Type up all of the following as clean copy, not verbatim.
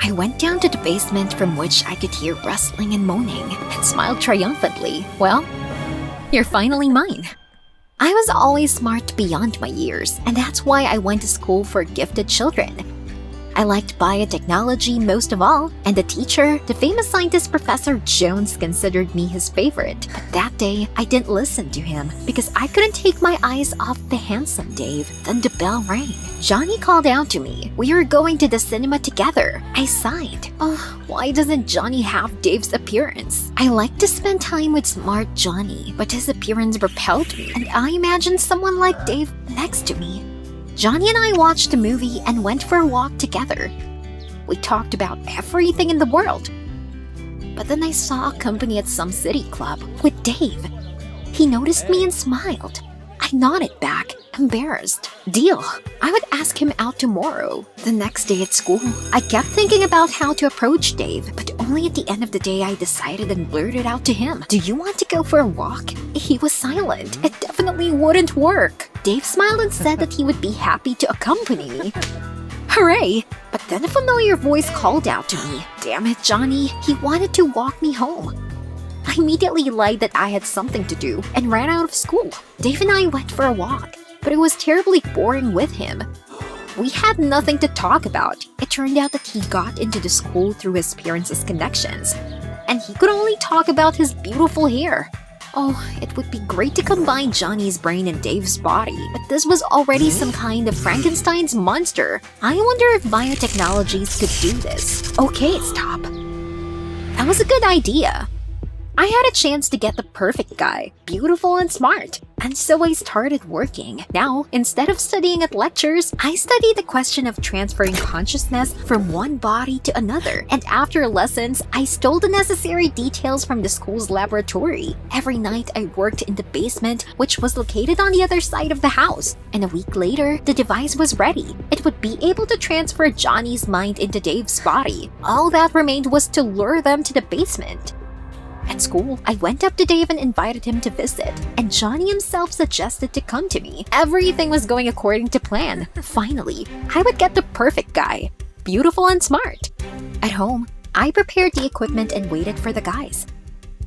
I went down to the basement from which I could hear rustling and moaning and smiled triumphantly. Well, you're finally mine. I was always smart beyond my years, and that's why I went to school for gifted children. I liked biotechnology most of all, and the teacher, the famous scientist Professor Jones, considered me his favorite. But that day, I didn't listen to him because I couldn't take my eyes off the handsome Dave. Then the bell rang. Johnny called out to me. We were going to the cinema together. I sighed. Oh, why doesn't Johnny have Dave's appearance? I like to spend time with smart Johnny, but his appearance repelled me, and I imagined someone like Dave next to me. Johnny and I watched a movie and went for a walk together. We talked about everything in the world. But then I saw a company at some city club with Dave. He noticed me and smiled. I nodded back, embarrassed. Deal. I would ask him out tomorrow. The next day at school, I kept thinking about how to approach Dave, but only at the end of the day I decided and blurted out to him, "Do you want to go for a walk?" He was silent. It definitely wouldn't work. Dave smiled and said that he would be happy to accompany me. Hooray! But then a familiar voice called out to me. Damn it, Johnny. He wanted to walk me home. I immediately lied that I had something to do and ran out of school. Dave and I went for a walk, but it was terribly boring with him. We had nothing to talk about. It turned out that he got into the school through his parents' connections, and he could only talk about his beautiful hair. Oh, it would be great to combine Johnny's brain and Dave's body, but this was already some kind of Frankenstein's monster. I wonder if biotechnologies could do this. Okay, stop. That was a good idea. I had a chance to get the perfect guy, beautiful and smart. And so I started working. Now, instead of studying at lectures, I studied the question of transferring consciousness from one body to another. And after lessons, I stole the necessary details from the school's laboratory. Every night, I worked in the basement, which was located on the other side of the house. And a week later, the device was ready. It would be able to transfer Johnny's mind into Dave's body. All that remained was to lure them to the basement. At school, I went up to Dave and invited him to visit, and Johnny himself suggested to come to me. Everything was going according to plan. Finally, I would get the perfect guy, beautiful and smart. At home, I prepared the equipment and waited for the guys.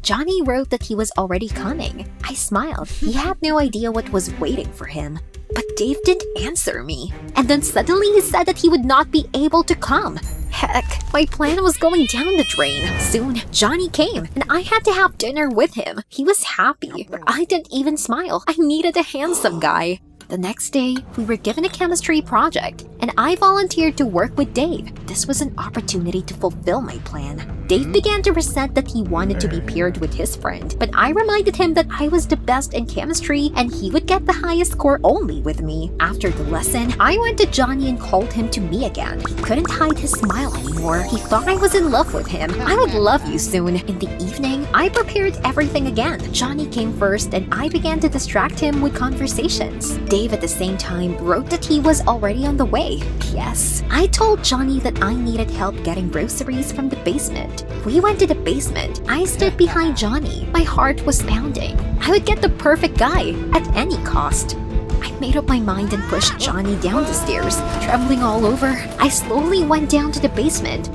Johnny wrote that he was already coming. I smiled. He had no idea what was waiting for him. But Dave didn't answer me. And then suddenly he said that he would not be able to come. Heck, my plan was going down the drain. Soon, Johnny came, and I had to have dinner with him. He was happy, but I didn't even smile. I needed a handsome guy. The next day, we were given a chemistry project, and I volunteered to work with Dave. This was an opportunity to fulfill my plan. Dave began to resent that he wanted to be paired with his friend, but I reminded him that I was the best in chemistry and he would get the highest score only with me. After the lesson, I went to Johnny and called him to me again. He couldn't hide his smile anymore. He thought I was in love with him. I would love you soon. In the evening, I prepared everything again. Johnny came first and I began to distract him with conversations. Dave at the same time wrote that he was already on the way. Yes, I told Johnny that I needed help getting groceries from the basement. We went to the basement. I stood behind Johnny. My heart was pounding. I would get the perfect guy at any cost. I made up my mind and pushed Johnny down the stairs. Trembling all over, I slowly went down to the basement.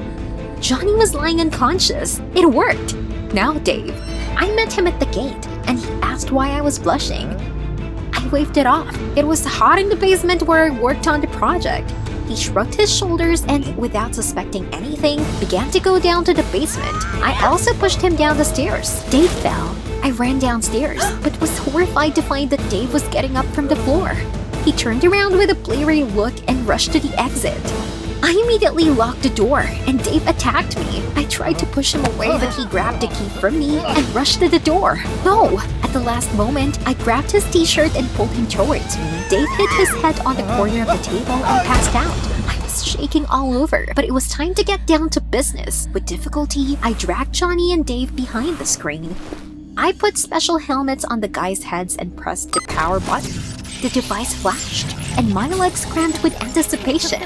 Johnny was lying unconscious. It worked. Now, Dave. I met him at the gate, and he asked why I was blushing. I waved it off. It was hot in the basement where I worked on the project. He shrugged his shoulders and, without suspecting anything, began to go down to the basement. I also pushed him down the stairs. Dave fell. I ran downstairs, but was horrified to find that Dave was getting up from the floor. He turned around with a bleary look and rushed to the exit. I immediately locked the door, and Dave attacked me. I tried to push him away, but he grabbed the key from me and rushed to the door. No! At the last moment, I grabbed his t-shirt and pulled him towards me. Dave hit his head on the corner of the table and passed out. I was shaking all over, but it was time to get down to business. With difficulty, I dragged Johnny and Dave behind the screen. I put special helmets on the guys' heads and pressed the power button. The device flashed, and my legs cramped with anticipation.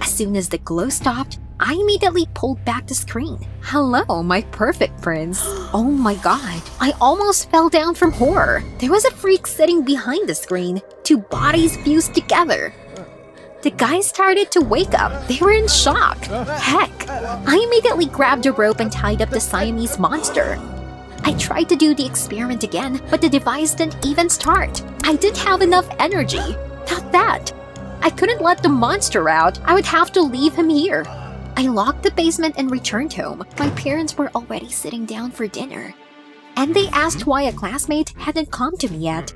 As soon as the glow stopped, I immediately pulled back the screen. Hello, my perfect prince. Oh my god, I almost fell down from horror. There was a freak sitting behind the screen, two bodies fused together. The guys started to wake up. They were in shock. Heck, I immediately grabbed a rope and tied up the Siamese monster. I tried to do the experiment again, but the device didn't even start. I didn't have enough energy. Not that. I couldn't let the monster out. I would have to leave him here. I locked the basement and returned home. My parents were already sitting down for dinner. And they asked why a classmate hadn't come to me yet.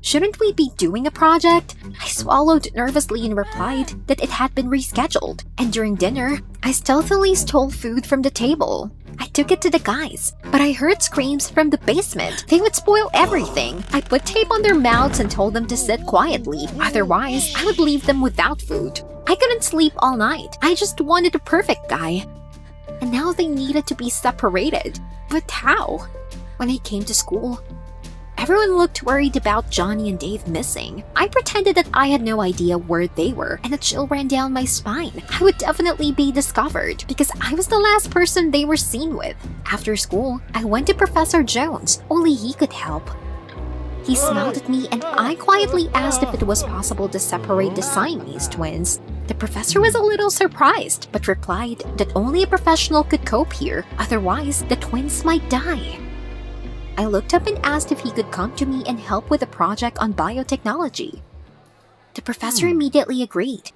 Shouldn't we be doing a project? I swallowed nervously and replied that it had been rescheduled. And during dinner, I stealthily stole food from the table. I took it to the guys, but I heard screams from the basement. They would spoil everything. I put tape on their mouths and told them to sit quietly. Otherwise, I would leave them without food. I couldn't sleep all night. I just wanted a perfect guy. And now they needed to be separated. But how? When I came to school, everyone looked worried about Johnny and Dave missing. I pretended that I had no idea where they were, and a chill ran down my spine. I would definitely be discovered because I was the last person they were seen with. After school, I went to Professor Jones. Only he could help. He smiled at me and I quietly asked if it was possible to separate the Siamese twins. The professor was a little surprised, but replied that only a professional could cope here, otherwise the twins might die. I looked up and asked if he could come to me and help with a project on biotechnology. The professor immediately agreed.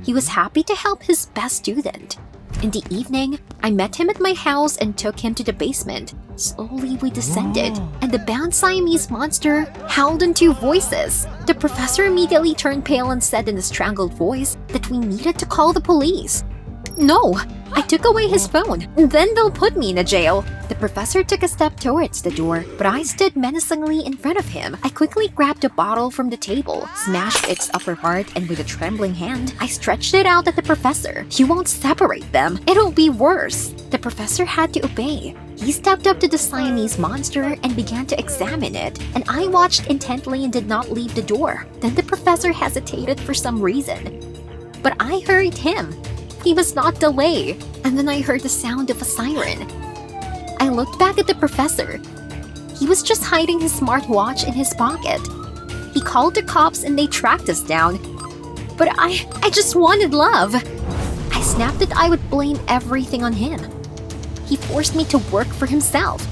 He was happy to help his best student. In the evening, I met him at my house and took him to the basement. Slowly we descended, and the bound Siamese monster howled in two voices. The professor immediately turned pale and said in a strangled voice that we needed to call the police. No! I took away his phone, then they'll put me in a jail. The professor took a step towards the door, but I stood menacingly in front of him. I quickly grabbed a bottle from the table, smashed its upper part, and with a trembling hand, I stretched it out at the professor. You won't separate them. It'll be worse. The professor had to obey. He stepped up to the Siamese monster and began to examine it, and I watched intently and did not leave the door. Then the professor hesitated for some reason. But I hurried him. He must not delay. And then I heard the sound of a siren. I looked back at the professor. He was just hiding his smartwatch in his pocket. He called the cops and they tracked us down. But I just wanted love. I snapped that I would blame everything on him. He forced me to work for himself.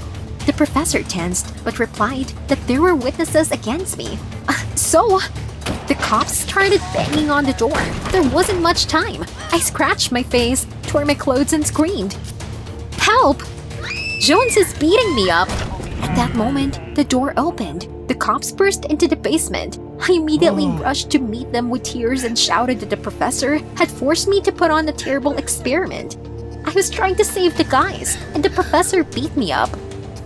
The professor tensed, but replied that there were witnesses against me. So, the cops started banging on the door. There wasn't much time. I scratched my face, tore my clothes, and screamed. Help! Jones is beating me up! At that moment, the door opened. The cops burst into the basement. I immediately rushed to meet them with tears and shouted that the professor had forced me to put on a terrible experiment. I was trying to save the guys, and the professor beat me up.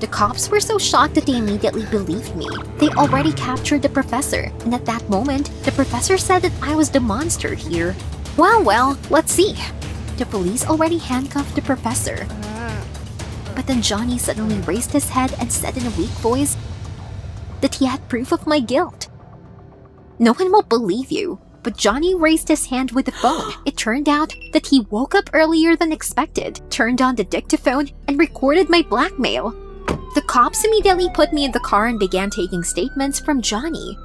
The cops were so shocked that they immediately believed me. They already captured the professor, and at that moment, the professor said that I was the monster here. Well, let's see. The police already handcuffed the professor. But then Johnny suddenly raised his head and said in a weak voice that he had proof of my guilt. No one will believe you, but Johnny raised his hand with the phone. It turned out that he woke up earlier than expected, turned on the dictaphone, and recorded my blackmail. The cops immediately put me in the car and began taking statements from Johnny.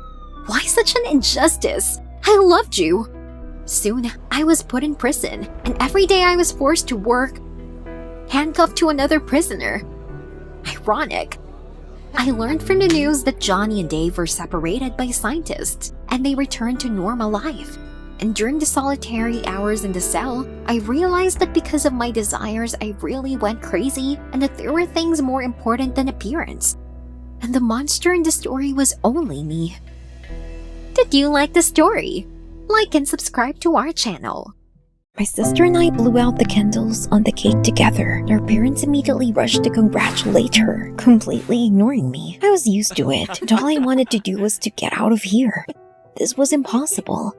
Why such an injustice? I loved you. Soon, I was put in prison, and every day I was forced to work, handcuffed to another prisoner. Ironic. I learned from the news that Johnny and Dave were separated by scientists, and they returned to normal life. And during the solitary hours in the cell, I realized that because of my desires, I really went crazy, and that there were things more important than appearance. And the monster in the story was only me. Did you like the story? Like and subscribe to our channel. My sister and I blew out the candles on the cake together. Our parents immediately rushed to congratulate her, completely ignoring me. I was used to it, and all I wanted to do was to get out of here. This was impossible,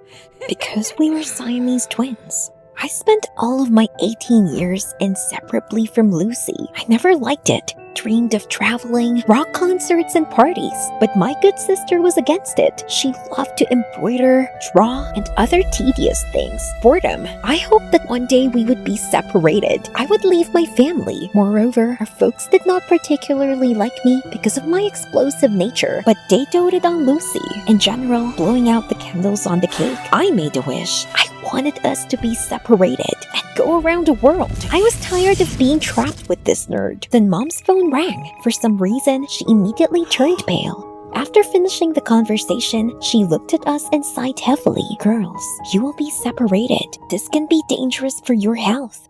because we were Siamese twins. I spent all of my 18 years inseparably from Lucy. I never liked it. Dreamed of traveling, rock concerts, and parties. But my good sister was against it. She loved to embroider, draw, and other tedious things. Boredom. I hoped that one day we would be separated. I would leave my family. Moreover, our folks did not particularly like me because of my explosive nature, but they doted on Lucy. In general, blowing out the candles on the cake, I made a wish. I wanted us to be separated and go around the world. I was tired of being trapped with this nerd. Then Mom's phone rang. For some reason, she immediately turned pale. After finishing the conversation, she looked at us and sighed heavily. Girls, you will be separated. This can be dangerous for your health.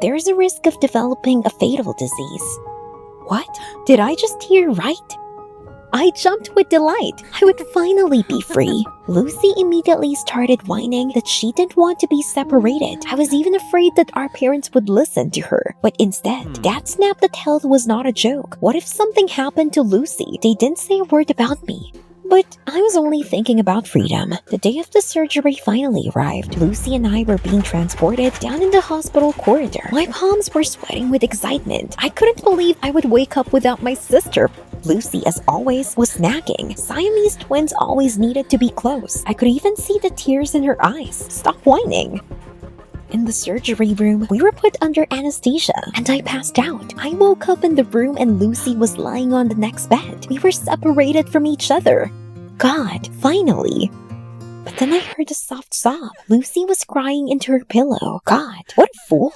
There is a risk of developing a fatal disease. What? Did I just hear right? I jumped with delight. I would finally be free. Lucy immediately started whining that she didn't want to be separated. I was even afraid that our parents would listen to her. But instead, Dad snapped that health was not a joke. What if something happened to Lucy? They didn't say a word about me. But I was only thinking about freedom. The day of the surgery finally arrived. Lucy and I were being transported down in the hospital corridor. My palms were sweating with excitement. I couldn't believe I would wake up without my sister. Lucy, as always, was nagging. Siamese twins always needed to be close. I could even see the tears in her eyes. Stop whining. In the surgery room, we were put under anesthesia, and I passed out. I woke up in the room and Lucy was lying on the next bed. We were separated from each other. God, finally. But then I heard a soft sob. Lucy was crying into her pillow. God, what a fool.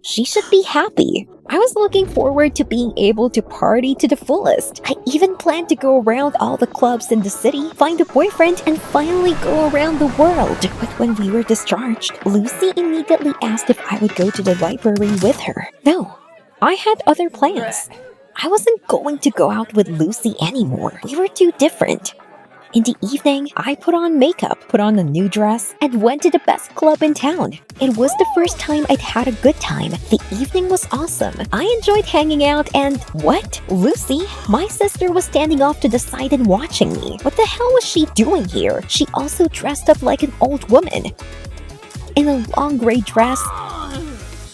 She should be happy. I was looking forward to being able to party to the fullest. I even planned to go around all the clubs in the city, find a boyfriend, and finally go around the world. But when we were discharged, Lucy immediately asked if I would go to the library with her. No, I had other plans. I wasn't going to go out with Lucy anymore. We were too different. In the evening, I put on makeup, put on a new dress, and went to the best club in town. It was the first time I'd had a good time. The evening was awesome. I enjoyed hanging out and what? Lucy, my sister, was standing off to the side and watching me. What the hell was she doing here? She also dressed up like an old woman in a long gray dress,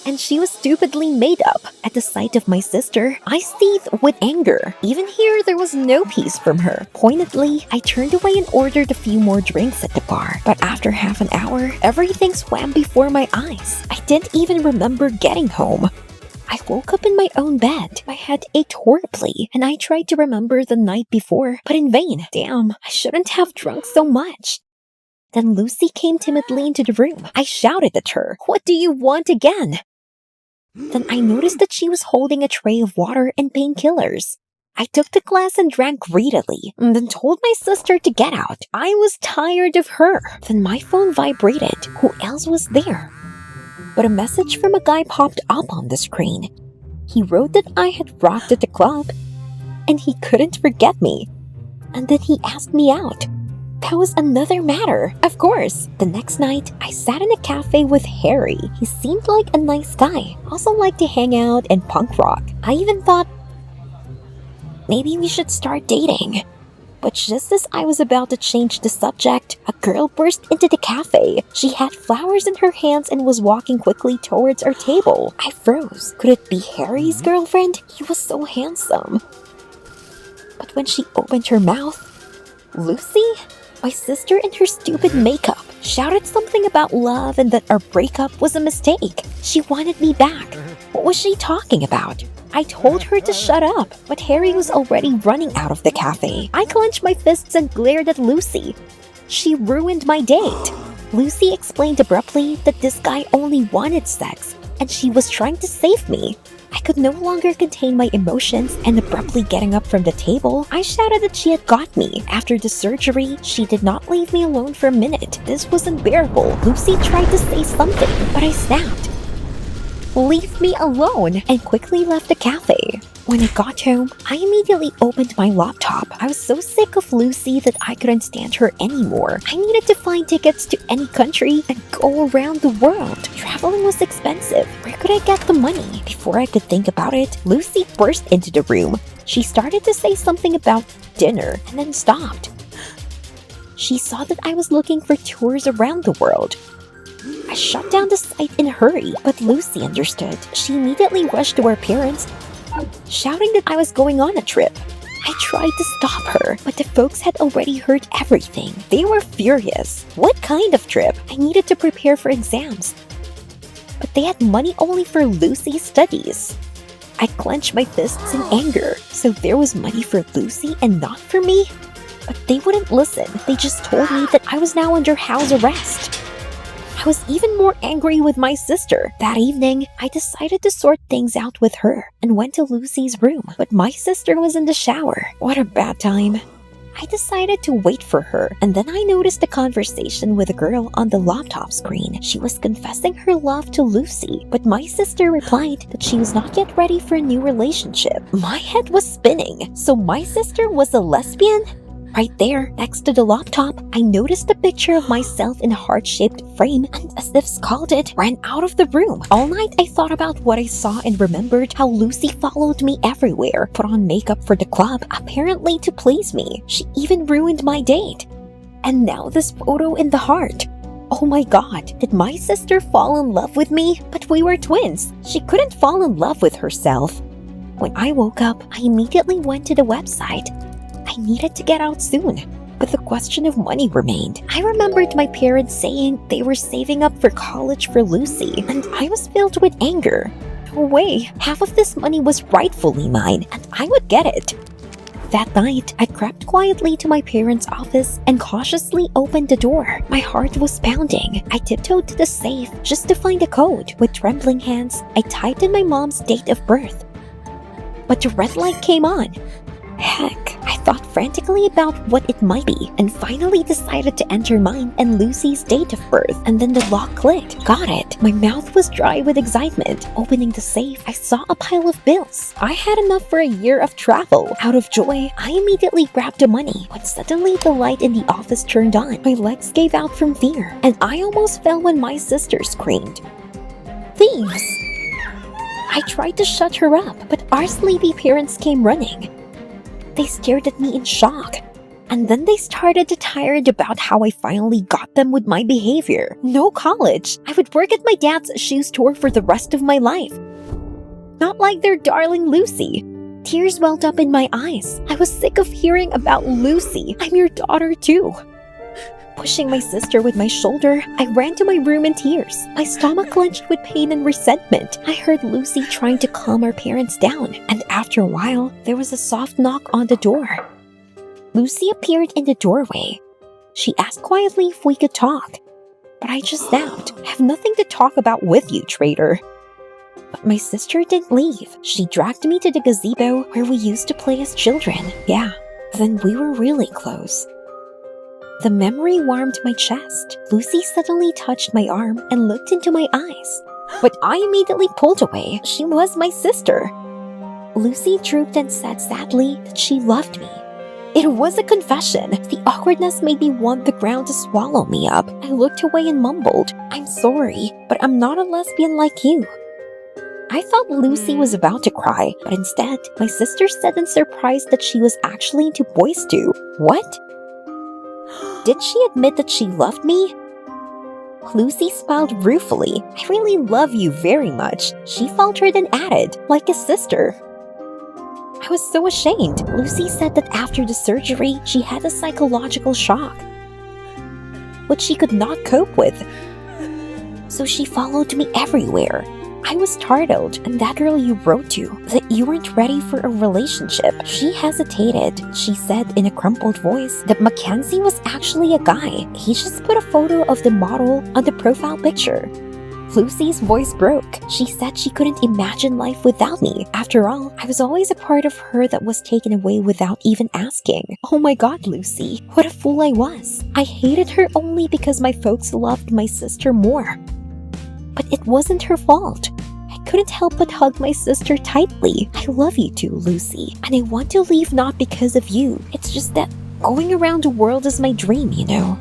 and she was stupidly made up. At the sight of my sister, I seethed with anger. Even here, there was no peace from her. Pointedly, I turned away and ordered a few more drinks at the bar. But after half an hour, everything swam before my eyes. I didn't even remember getting home. I woke up in my own bed. My head ached horribly, and I tried to remember the night before, but in vain. Damn, I shouldn't have drunk so much. Then Lucy came timidly into the room. I shouted at her, "What do you want again?" Then I noticed that she was holding a tray of water and painkillers. I took the glass and drank greedily, and then told my sister to get out. I was tired of her. Then my phone vibrated. Who else was there? But a message from a guy popped up on the screen. He wrote that I had rocked at the club, and he couldn't forget me, and that he asked me out. That was another matter. Of course. The next night, I sat in a cafe with Harry. He seemed like a nice guy. Also liked to hang out and punk rock. I even thought maybe we should start dating. But just as I was about to change the subject, a girl burst into the cafe. She had flowers in her hands and was walking quickly towards our table. I froze. Could it be Harry's girlfriend? He was so handsome. But when she opened her mouth, Lucy, my sister in her stupid makeup, shouted something about love and that our breakup was a mistake. She wanted me back. What was she talking about? I told her to shut up, but Harry was already running out of the cafe. I clenched my fists and glared at Lucy. She ruined my date. Lucy explained abruptly that this guy only wanted sex, and she was trying to save me. I could no longer contain my emotions, and abruptly getting up from the table, I shouted that she had got me. After the surgery, she did not leave me alone for a minute. This was unbearable. Lucy tried to say something, but I snapped, "Leave me alone," and quickly left the cafe. When I got home, I immediately opened my laptop. I was so sick of Lucy that I couldn't stand her anymore. I needed to find tickets to any country and go around the world. Traveling was expensive. Where could I get the money? Before I could think about it, Lucy burst into the room. She started to say something about dinner and then stopped. She saw that I was looking for tours around the world. I shut down the site in a hurry, but Lucy understood. She immediately rushed to our parents, shouting that I was going on a trip. I tried to stop her, but the folks had already heard everything. They were furious. What kind of trip? I needed to prepare for exams. But they had money only for Lucy's studies. I clenched my fists in anger. So there was money for Lucy and not for me? But they wouldn't listen. They just told me that I was now under house arrest. I was even more angry with my sister. That evening, I decided to sort things out with her and went to Lucy's room. But my sister was in the shower. What a bad time. I decided to wait for her, and then I noticed a conversation with a girl on the laptop screen. She was confessing her love to Lucy, but my sister replied that she was not yet ready for a new relationship. My head was spinning. So my sister was a lesbian? Right there, next to the laptop, I noticed a picture of myself in a heart-shaped frame and, as if scalded, ran out of the room. All night, I thought about what I saw and remembered how Lucy followed me everywhere, put on makeup for the club, apparently to please me. She even ruined my date. And now this photo in the heart. Oh my god, did my sister fall in love with me? But we were twins. She couldn't fall in love with herself. When I woke up, I immediately went to the website. I needed to get out soon, but the question of money remained. I remembered my parents saying they were saving up for college for Lucy, and I was filled with anger. No way, half of this money was rightfully mine, and I would get it. That night, I crept quietly to my parents' office and cautiously opened the door. My heart was pounding. I tiptoed to the safe just to find a code. With trembling hands, I typed in my mom's date of birth. But the red light came on. Heck, I thought frantically about what it might be and finally decided to enter mine and Lucy's date of birth, and then the lock clicked. Got it. My mouth was dry with excitement. Opening the safe, I saw a pile of bills. I had enough for a year of travel. Out of joy, I immediately grabbed the money when suddenly the light in the office turned on. My legs gave out from fear, and I almost fell when my sister screamed, "Thieves!" I tried to shut her up, but our sleepy parents came running. They stared at me in shock, and then they started to tirade about how I finally got them with my behavior. No college. I would work at my dad's shoe store for the rest of my life. Not like their darling Lucy. Tears welled up in my eyes. I was sick of hearing about Lucy. I'm your daughter too. Pushing my sister with my shoulder, I ran to my room in tears. My stomach clenched with pain and resentment. I heard Lucy trying to calm our parents down, and after a while, there was a soft knock on the door. Lucy appeared in the doorway. She asked quietly if we could talk, but I just snapped. I have nothing to talk about with you, traitor. But my sister didn't leave. She dragged me to the gazebo where we used to play as children. Yeah, then we were really close. The memory warmed my chest. Lucy suddenly touched my arm and looked into my eyes. But I immediately pulled away. She was my sister. Lucy drooped and said sadly that she loved me. It was a confession. The awkwardness made me want the ground to swallow me up. I looked away and mumbled, "I'm sorry, but I'm not a lesbian like you." I thought Lucy was about to cry, but instead, my sister said in surprise that she was actually into boys too. What? Did she admit that she loved me? Lucy smiled ruefully. "I really love you very much," she faltered and added, "like a sister." I was so ashamed. Lucy said that after the surgery, she had a psychological shock, which she could not cope with. So she followed me everywhere. I was startled, and that girl you wrote to, that you weren't ready for a relationship. She hesitated. She said in a crumpled voice that Mackenzie was actually a guy. He just put a photo of the model on the profile picture. Lucy's voice broke. She said she couldn't imagine life without me. After all, I was always a part of her that was taken away without even asking. Oh my god, Lucy, what a fool I was. I hated her only because my folks loved my sister more. But it wasn't her fault. I couldn't help but hug my sister tightly. I love you too, Lucy, and I want to leave not because of you. It's just that going around the world is my dream, you know.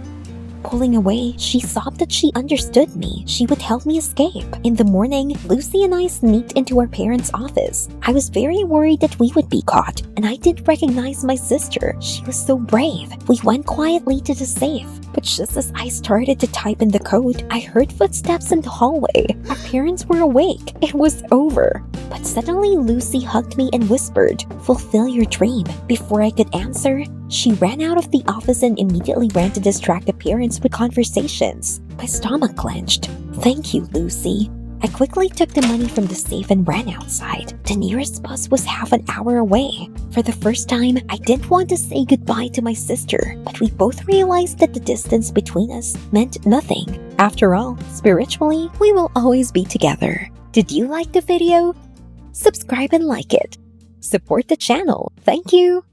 Pulling away, she sobbed that she understood me. She would help me escape. In the morning, Lucy and I sneaked into our parents' office. I was very worried that we would be caught, and I didn't recognize my sister. She was so brave. We went quietly to the safe. But just as I started to type in the code, I heard footsteps in the hallway. Our parents were awake. It was over. But suddenly Lucy hugged me and whispered, "Fulfill your dream." Before I could answer, she ran out of the office and immediately ran to distract the parents with conversations. My stomach clenched. "Thank you, Lucy." I quickly took the money from the safe and ran outside. The nearest bus was half an hour away. For the first time, I didn't want to say goodbye to my sister, but we both realized that the distance between us meant nothing. After all, spiritually, we will always be together. Did you like the video? Subscribe and like it. Support the channel. Thank you.